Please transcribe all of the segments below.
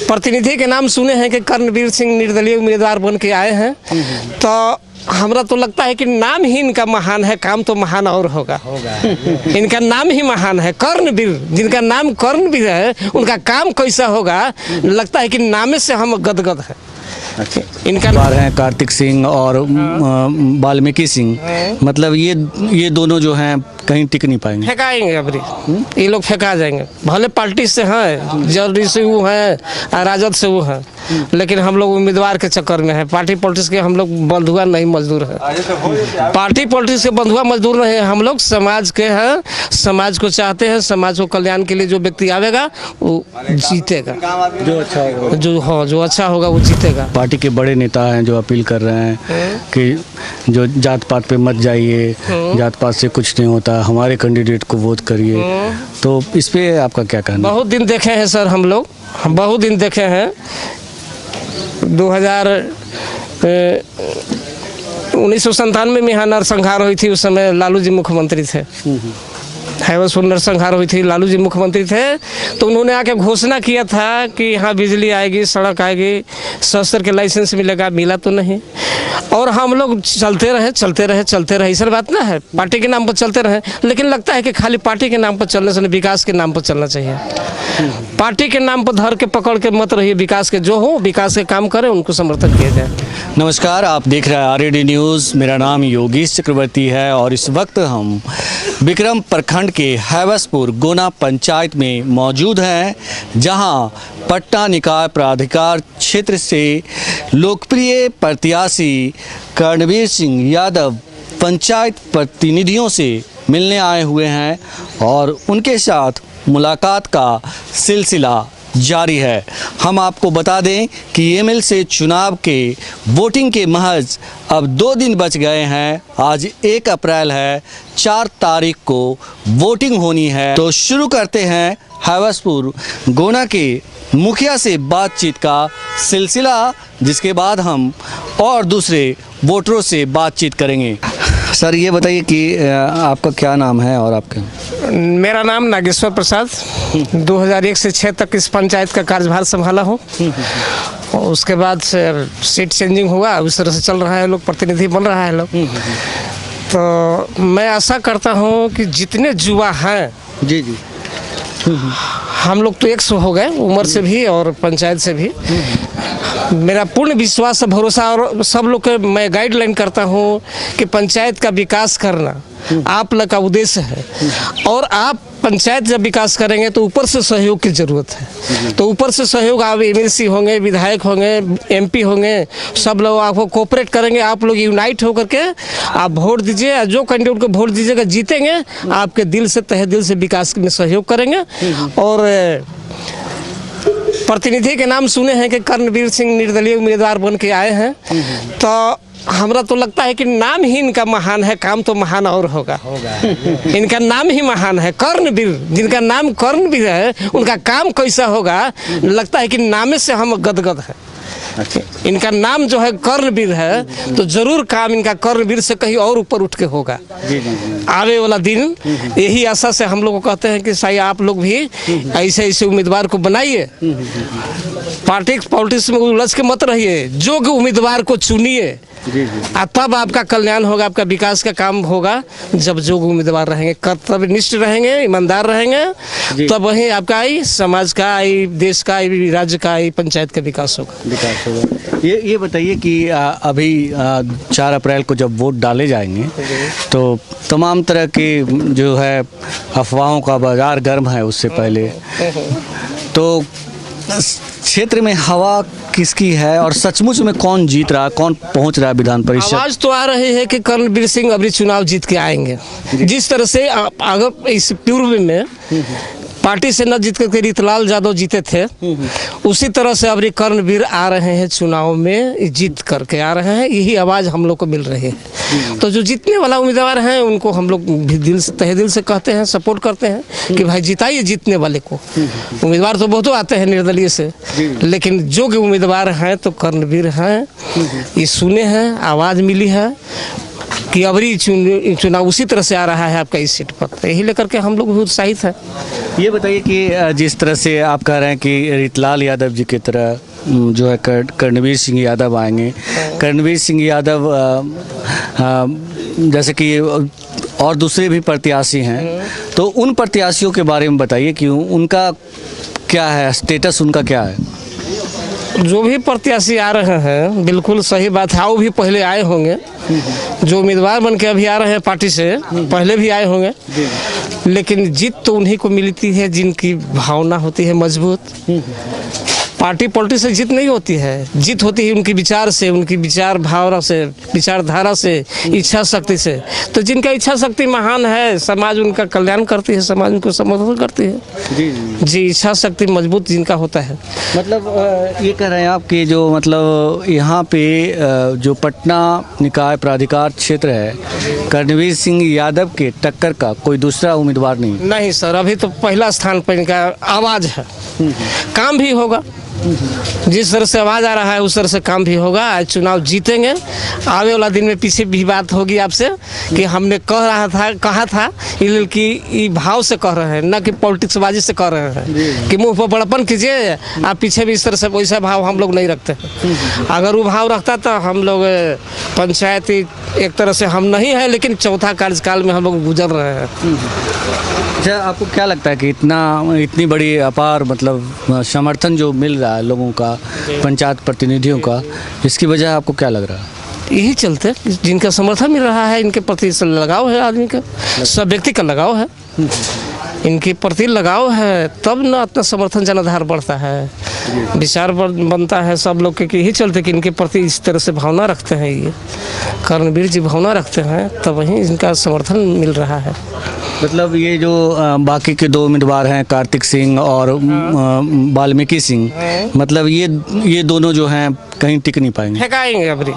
प्रतिनिधि के नाम सुने हैं कि कर्णवीर सिंह निर्दलीय उम्मीदवार बन के आए हैं, तो हमरा तो लगता है कि नाम ही इनका महान है, काम तो महान और होगा। इनका नाम ही महान है, कर्णवीर। जिनका नाम कर्णवीर है उनका काम कैसा होगा, लगता है कि नामे से हम गदगद है। अच्छा, इनका बार हैं कार्तिक सिंह और वाल्मीकि सिंह, मतलब ये दोनों जो हैं कहीं टिक नहीं पाएंगे, फेंकाएंगे अबरी। ये लोग फेंका जाएंगे, भले पार्टी से हैं, जर्री से वो हैं, राजद से वो हैं, लेकिन हम लोग उम्मीदवार के चक्कर में हैं। पार्टी पॉलिटिक्स के हम लोग बंधुआ नहीं मजदूर हैं। पार्टी पॉलिटिक्स के बंधुआ मजदूर नहीं है, हम लोग समाज के हैं, समाज को चाहते हैं। समाज को कल्याण के लिए जो व्यक्ति आवेगा वो जीतेगा, जो अच्छा होगा, जो अच्छा होगा वो जीतेगा। पार्टी के बड़े नेता हैं जो अपील कर रहे हैं कि जो जात पात पे मत जाइए, जात पात से कुछ नहीं होता, हमारे कैंडिडेट को वोट करिए, तो इस पे आपका क्या कहना? बहुत दिन देखे हैं सर, हम बहुत दिन देखे हैं। 1997 में यहाँ नरसंहार हुई थी, उस समय लालू जी मुख्यमंत्री थे। हैवसपुर नरसंहार हुई थी, लालू जी मुख्यमंत्री थे, तो उन्होंने आके घोषणा किया था कि यहाँ बिजली आएगी, सड़क आएगी, शस्त्र के लाइसेंस मिलेगा, मिला तो नहीं। और हम लोग चलते रहे, ऐसा बात ना है, पार्टी के नाम पर चलते रहे। लेकिन लगता है कि खाली पार्टी के नाम पर चलने से नहीं, विकास के नाम पर चलना चाहिए। पार्टी के नाम पर धर के पकड़ के मत रहिए, विकास के जो हो, विकास के काम करें, उनको समर्थन किया जाए। नमस्कार, आप देख रहे हैं आरएडी न्यूज़। मेरा नाम योगेश चक्रवर्ती है और इस वक्त हम विक्रम प्रखंड के हैवसपुर गोना पंचायत में मौजूद हैं, जहां पटना निकाय प्राधिकार क्षेत्र से लोकप्रिय प्रत्याशी कर्णवीर सिंह यादव पंचायत प्रतिनिधियों से मिलने आए हुए हैं और उनके साथ मुलाकात का सिलसिला जारी है। हम आपको बता दें कि एमएलसी चुनाव के वोटिंग के महज अब 2 दिन बच गए हैं। आज 1 अप्रैल है, 4 तारीख को वोटिंग होनी है। तो शुरू करते हैं हैवसपुर गोना के मुखिया से बातचीत का सिलसिला, जिसके बाद हम और दूसरे वोटरों से बातचीत करेंगे। सर, ये बताइए कि आपका क्या नाम है और आपका? मेरा नाम नागेश्वर प्रसाद, 2001 से 6 तक इस पंचायत का कार्यभार संभाला हूँ। उसके बाद से सीट चेंजिंग हुआ, उस तरह से चल रहा है, लोग प्रतिनिधि बन रहा है लोग। तो मैं आशा करता हूँ कि जितने युवा हैं, जी, हम लोग तो 100 हो गए उम्र से भी और पंचायत से भी, मेरा पूर्ण विश्वास और भरोसा, और सब लोग के मैं गाइडलाइन करता हूँ कि पंचायत का विकास करना आप लोग का उद्देश्य है। और आप पंचायत जब विकास करेंगे तो ऊपर से सहयोग की ज़रूरत है। तो ऊपर से सहयोग, आप एमएलसी होंगे, विधायक होंगे, एमपी होंगे, सब लोग आपको कोऑपरेट करेंगे। आप लोग यूनाइट होकर के आप वोट दीजिए, जो कैंडिडेट को वोट दीजिएगा जीतेंगे, आपके दिल से, तहे दिल से विकास में सहयोग करेंगे। और प्रतिनिधि के नाम सुने हैं कि कर्णवीर सिंह निर्दलीय उम्मीदवार बन के आए हैं, तो हमरा तो लगता है कि नाम ही इनका महान है, काम तो महान और होगा। इनका नाम ही महान है, कर्णवीर। जिनका नाम कर्णवीर है उनका काम कैसा होगा, लगता है कि नामे से हम गदगद है। अच्छा, इनका नाम जो है कर्णवीर है, तो जरूर काम इनका कर्णवीर से कहीं और ऊपर उठ के होगा आवे वाला दिन। यही आशा से हम लोग को कहते हैं कि सही आप लोग भी ऐसे उम्मीदवार को बनाइए, पॉलिटिक्स में उलझ के मत रहिए, योग्य उम्मीदवार को चुनिए, तब आपका कल्याण होगा, आपका विकास का काम होगा। जब जो उम्मीदवार रहेंगे, कर्तव्यनिष्ठ रहेंगे, ईमानदार रहेंगे, तब वहीं आपका ही समाज का, ही देश का, ही राज्य का, ही पंचायत का विकास होगा। ये बताइए कि अभी 4 अप्रैल को जब वोट डाले जाएंगे तो तमाम तरह के जो है अफवाहों का बाजार गर्म है। उससे पहले तो क्षेत्र में हवा किसकी है और सचमुच में कौन जीत रहा, कौन पहुंच रहा है विधान परिषद? आवाज तो आ रही है कि कर्णवीर सिंह अभी चुनाव जीत के आएंगे। जिस तरह से अगर इस पूर्व में पार्टी से न जीत करके रीतलाल यादव जीते थे, उसी तरह से अभी कर्णवीर आ रहे हैं चुनाव में, जीत करके आ रहे हैं। यही आवाज़ हम लोग को मिल रही है। तो जो जीतने वाला उम्मीदवार हैं उनको हम लोग भी दिल से, तहे दिल से कहते हैं, सपोर्ट करते हैं कि भाई जिताइए जीतने वाले को। उम्मीदवार तो बहुत आते हैं निर्दलीय से, लेकिन जो उम्मीदवार हैं तो कर्णवीर हैं। ये सुने हैं, आवाज़ मिली है कि अबरी चुनाव उसी तरह से आ रहा है आपका इस सीट पर, तो यही लेकर के हम लोग भी उत्साहित हैं। ये बताइए कि जिस तरह से आप कह रहे हैं कि रीतलाल यादव जी की तरह जो है कर्णवीर सिंह यादव आएंगे, कर्णवीर सिंह यादव जैसे कि और दूसरे भी प्रत्याशी हैं, तो उन प्रत्याशियों के बारे में बताइए कि उनका क्या है स्टेटस, उनका क्या है? जो भी प्रत्याशी आ रहे हैं बिल्कुल सही बात है, वो भी पहले आए होंगे, जो उम्मीदवार बन के अभी आ रहे हैं पार्टी से पहले भी आए होंगे, लेकिन जीत तो उन्हीं को मिलती है जिनकी भावना होती है मजबूत। पार्टी पॉलिटिक्स से जीत नहीं होती है, जीत होती है उनकी विचार से, उनकी विचार भावना से, विचारधारा से, इच्छा शक्ति से। तो जिनका इच्छा शक्ति महान है, समाज उनका कल्याण करती है, समाज उनको समर्थन करती है। जी, इच्छा शक्ति मजबूत जिनका होता है। मतलब ये कह रहे हैं आप कि जो मतलब यहाँ पे जो पटना निकाय प्राधिकार क्षेत्र है, कर्णवीर सिंह यादव के टक्कर का कोई दूसरा उम्मीदवार नहीं सर, अभी तो पहला स्थान पर इनका आवाज़ है। काम भी होगा, जिस तरह से आवाज़ आ रहा है उस तरह से काम भी होगा। आज चुनाव जीतेंगे, आने वाला दिन में पीछे भी बात होगी आपसे कि हमने कहा था कि भाव से कह रहे हैं, न कि पॉलिटिक्स बाजी से कह रहे हैं कि मुंह पर बड़पन कीजिए, आप पीछे भी इस तरह से वैसा भाव हम लोग नहीं रखते। अगर वो भाव रखता तो हम लोग पंचायत एक तरह से हम नहीं है, लेकिन चौथा कार्यकाल में हम लोग गुजर रहे हैं। अच्छा, आपको क्या लगता है कि इतनी बड़ी अपार मतलब समर्थन जो मिल रहा है लोगों का, पंचायत प्रतिनिधियों का, इसकी वजह आपको क्या लग रहा है? यही चलते जिनका समर्थन मिल रहा है, इनके प्रति लगाव है, आदमी का सब व्यक्ति का लगाव है, इनके प्रति लगाव है, तब ना अपना समर्थन जनाधार बढ़ता है, विचार बनता है सब लोग के। यही चलते कि इनके प्रति इस तरह से भावना रखते हैं, ये कर्णवीर जी भावना रखते हैं, तब वहीं इनका समर्थन मिल रहा है। मतलब ये जो बाकी के दो उम्मीदवार हैं, कार्तिक सिंह और वाल्मीकि सिंह, मतलब ये दोनों जो हैं कहीं टिक नहीं पाएंगे, फेंकाएंगे अबरी,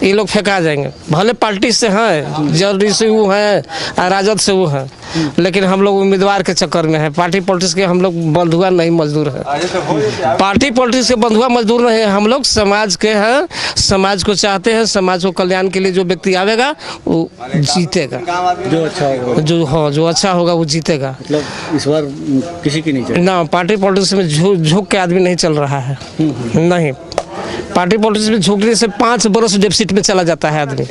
ये लोग फेंका जाएंगे। भले पार्टी से हैं, जर्नलिस्ट से वो हैं, राजद से वो हैं, लेकिन हम लोग उम्मीदवार के चक्कर में है। पार्टी पॉलिटिक्स के हम लोग बंधुआ नहीं मजदूर है, पार्टी पॉलिटिक्स के बंधुआ मजदूर नहीं है, हम लोग समाज के हैं, समाज को चाहते हैं, समाज को कल्याण के लिए जो व्यक्ति आवेगा वो जीतेगा, जो अच्छा होगा, जो अच्छा होगा वो जीतेगा। मतलब इस बार किसी की नहीं चाहिए ना, पार्टी पॉलिटिक्स में झुक के आदमी नहीं चल रहा है, नहीं। पार्टी पॉलिटिक्स में झुकने से 5 बरस डेफिसिट में चला जाता है आदमी,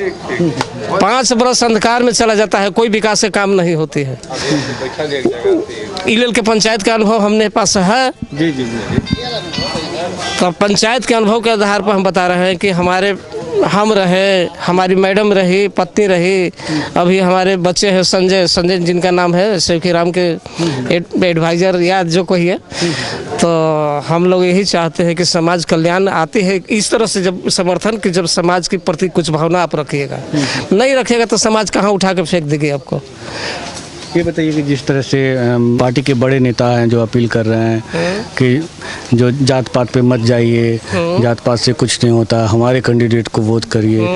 5 बरस अंधकार में चला जाता है, कोई विकास से काम नहीं होती है। इलेल के पंचायत का अनुभव हमने पास है, तो पंचायत के अनुभव के आधार पर हम बता रहे हैं कि हम रहे, हमारी मैडम रही, पत्नी रही, अभी हमारे बच्चे हैं संजय जिनका नाम है सेवकी राम के एडवाइजर या जो कोई है, तो हम लोग यही चाहते हैं कि समाज कल्याण आती है इस तरह से, जब समर्थन की, जब समाज के प्रति कुछ भावना आप रखिएगा, नहीं रखिएगा तो समाज कहाँ उठा के फेंक देगी आपको। ये बताइए कि जिस तरह से पार्टी के बड़े नेता हैं जो अपील कर रहे हैं कि जो जात पात पे मत जाइए, जात पात से कुछ नहीं होता, हमारे कैंडिडेट को वोट करिए,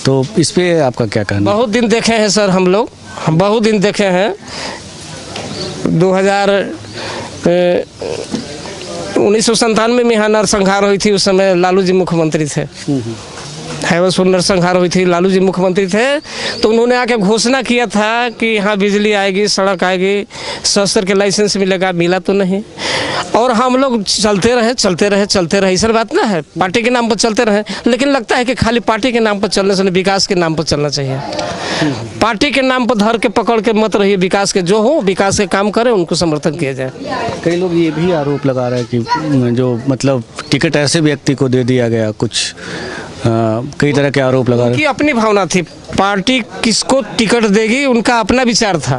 तो इस पे आपका क्या कहना? बहुत दिन देखे हैं सर, हम बहुत दिन देखे हैं। 1997 में यहाँ नरसंहार हुई थी, उस समय लालू जी मुख्यमंत्री थे, हैवसपुर नरसंहार हुई थी, लालू जी मुख्यमंत्री थे, तो उन्होंने आके घोषणा किया था कि यहाँ बिजली आएगी, सड़क आएगी, शस्त्र के लाइसेंस मिलेगा, मिला तो नहीं। और हम लोग चलते रहे, ऐसा बात ना है, पार्टी के नाम पर चलते रहे, लेकिन लगता है कि खाली पार्टी के नाम पर चलने से नहीं, विकास के नाम पर चलना चाहिए। पार्टी के नाम पर धर के पकड़ के मत रहिए, विकास के जो हो, विकास के काम करें, उनको समर्थन किया जाए। कई लोग ये भी आरोप लगा रहे हैं कि जो मतलब टिकट ऐसे व्यक्ति को दे दिया गया, कुछ कई तरह के आरोप लगा रहे हैं। अपनी भावना थी, पार्टी किसको टिकट देगी उनका अपना विचार था,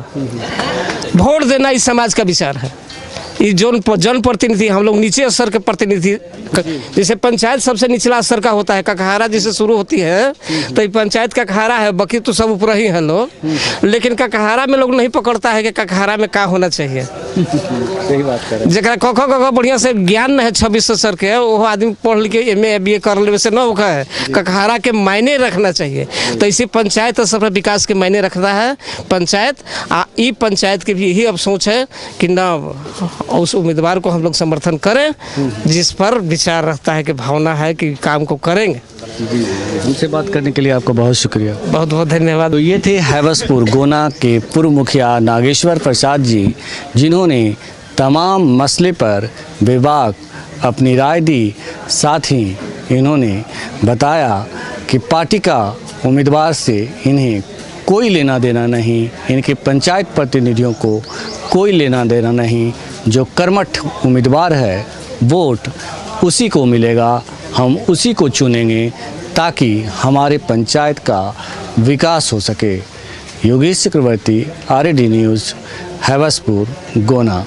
वोट देना इस समाज का विचार है। ये जन प्रतिनिधि, हम लोग नीचे स्तर के प्रतिनिधि, जैसे पंचायत सबसे निचला स्तर का होता है, ककहारा जिसे शुरू होती है, तो ये पंचायत का ककहारा है, बाकी तो सब ऊपर ही है लोग, लेकिन ककहारा में लोग नहीं पकड़ता है कि ककहारा में क्या होना चाहिए। सही बात कर रहे हैं। जरा क बढ़िया से ज्ञान न है 26 स्तर के, वो आदमी पढ़ लिख के MA BA कर ले, वैसे न होगा है, ककहारा के मायने रखना चाहिए। तो इसी पंचायत स्तर पर विकास के मायने रखता है पंचायत। ई पंचायत के भी यही अब सोच है कि ना और उस उम्मीदवार को हम लोग समर्थन करें जिस पर विचार रखता है कि भावना है कि काम को करेंगे। हमसे बात करने के लिए आपका बहुत शुक्रिया। बहुत बहुत धन्यवाद। तो ये थे हैवसपुर गोना के पूर्व मुखिया नागेश्वर प्रसाद जी, जिन्होंने तमाम मसले पर विभाग अपनी राय दी। साथ ही इन्होंने बताया कि पार्टी का उम्मीदवार से इन्हें कोई लेना देना नहीं, इनके पंचायत प्रतिनिधियों को कोई लेना देना नहीं। जो कर्मठ उम्मीदवार है वोट उसी को मिलेगा, हम उसी को चुनेंगे ताकि हमारे पंचायत का विकास हो सके। योगेश चक्रवर्ती, RAD न्यूज़, हैवसपुर, गोना।